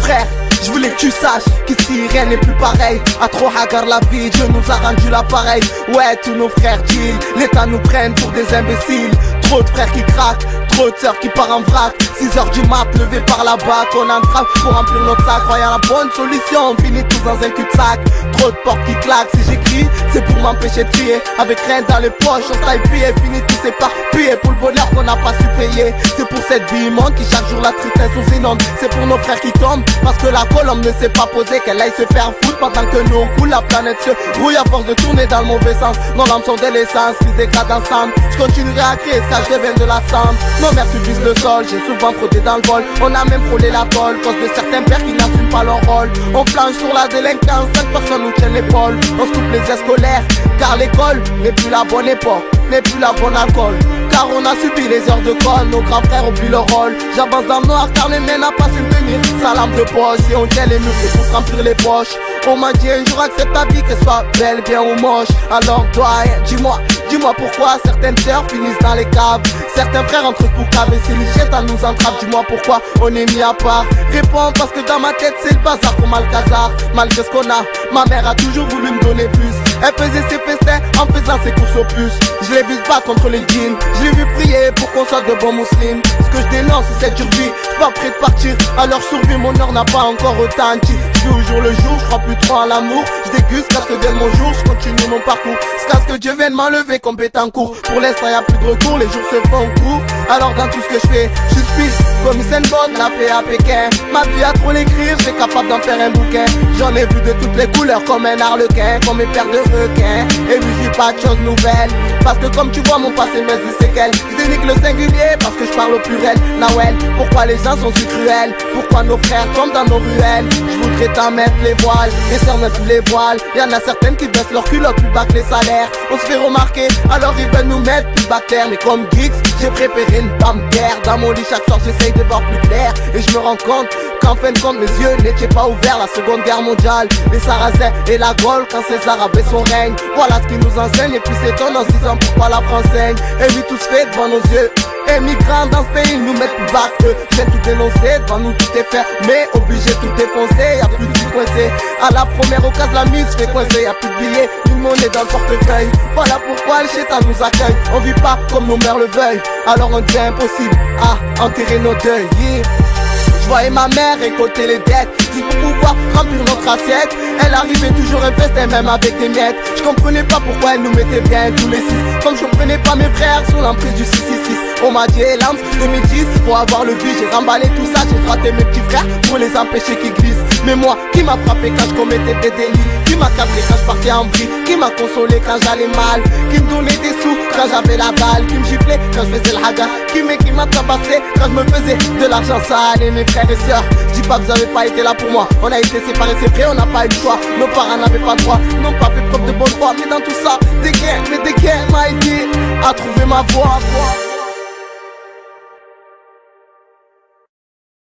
frère, je voulais que tu saches qu'ici rien n'est plus pareil. À trop hagar la vie, Dieu nous a rendu l'appareil. Ouais, tous nos frères deal, l'État nous prenne pour des imbéciles. Trop de frères qui craquent, trop de sœurs qui partent en vrac. 6h du mat, levé par la bac, on entrave pour remplir notre sac. Croyant la bonne solution, on finit tous dans un cul-de-sac. Trop de portes qui claquent, si j'écris, c'est pour m'empêcher de crier. Avec rien dans les poches, on taille pied, finit tous éparpillés. Pour le bonheur qu'on n'a pas su payer. C'est pour cette vie immonde qui chaque jour la tristesse nous inonde. C'est pour nos frères qui tombent, parce que la colombe ne s'est pas posée, qu'elle aille se faire foutre pendant que nous on coule. La planète se rouille à force de tourner dans le mauvais sens. Nos lampes sont de l'essence qui se dégradent ensemble. Je continuerai à crier, ça je deviens de la cendre. Nos mères subissent le sol, j'ai souvent frotté dans le vol. On a même frôlé la tôle, cause de certains pères qui n'assument pas leur rôle. On planche sur la délinquance, 5 personnes nous tiennent l'épaule. On se coupe les ailes scolaires, car l'école n'est plus la bonne époque, n'est plus la bonne alcool. Car on a subi les heures de colle, nos grands frères oublient leur rôle. J'avance dans le noir car les mains n'a pas su me tenir sa lampe de poche. Si on tient les murs c'est pour se remplir les poches. On m'a dit un jour accepte ta vie, qu'elle soit belle, bien ou moche. Alors doyen, dis-moi pourquoi certaines sœurs finissent dans les caves. Certains frères entrent pour caves et si les chétans nous entrave. Dis-moi pourquoi on est mis à part. Réponds parce que dans ma tête c'est le bazar comme Alcazar. Malgré ce qu'on a, ma mère a toujours voulu me donner plus. Elle faisait ses festins en faisant ses courses aux puces. Je l'ai vu se battre contre les djinns, je l'ai vu prier pour qu'on soit de bons musulmans. Ce que je dénonce c'est cette dure vie, je suis pas prêt de partir. À leur survie mon heure n'a pas encore retenti. Je vis au jour le jour, je crois plus trop en l'amour. Je déguste jusqu'à ce que vienne mon jour, je continue mon parcours. Jusqu'à ce que Dieu vienne m'enlever comme Bétancourt. Pour l'instant y'a plus de recours, les jours se font court. Alors dans tout ce que je fais, je suis comme Usain Bolt l'a fait à Pékin. Ma vie a trop l'écrire, je suis capable d'en faire un bouquin. J'en ai vu de toutes les couleurs comme un harlequin, comme mes paires de requins. Et oui je vis pas de choses nouvelles, parce que comme tu vois mon passé me dit séquelles. Je dénigre le singulier parce que je parle au pluriel. Nawel, pourquoi les gens sont si cruels? Pourquoi nos frères tombent dans nos ruelles? Je voudrais t'en mettre les voiles, les sœurs mettent tous les voiles. Y'en a certaines qui baissent leur culotte plus bas que les salaires. On se fait remarquer, alors ils veulent nous mettre plus bas que terre. Mais comme geeks, j'ai préféré une dame guerre. Dans mon lit chaque soir j'essaye de voir plus clair. Et je me rends compte qu'en fin de compte mes yeux n'étaient pas ouverts. La seconde guerre mondiale, les Sarrasins et la Gaule quand César avait son règne. Voilà ce qui nous enseigne et puis s'étonne en se disant pourquoi la France saigne. Et oui tout se fait devant nos yeux. Émigrants dans ce pays nous mettent plus bas qu'eux. J'ai tout dénoncé, devant nous tout est fait. Mais obligé de tout défoncer, y'a plus de vie coincé. À la première occasion la mise fait coincer. Y'a plus de billets, une monnaie dans le portefeuille. Voilà pourquoi le chétan nous accueille. On vit pas comme nos mères le veuillent. Alors on devient impossible à enterrer nos deuils. Yeah. Je voyais ma mère récolter les dettes juste pour pouvoir remplir notre assiette. Elle arrivait toujours un festin même avec des miettes. Je comprenais pas pourquoi elle nous mettait bien tous les 6. Comme je comprenais pas mes frères sous l'emprise du 666. On m'a dit Elams 2010 pour avoir le vie. J'ai remballé tout ça, j'ai frappé mes petits frères pour les empêcher qu'ils glissent. Mais moi qui m'a frappé quand je commettais des délits, qui m'a capté quand je partais en vrille, qui m'a consolé quand j'allais mal, qui me donnait des sous quand j'avais la balle, qui me giflait quand je faisais le haga, qui m'a tabassé quand je me faisais de l'argent sale. Et mes frères et sœurs, je dis pas que vous avez pas été là pour moi. On a été séparés, c'est vrai, on n'a pas eu le choix. Nos parents n'avaient pas le droit, n'ont pas fait preuve de bonne foi. Mais dans tout ça, des guerres m'a aidé à trouver ma voie.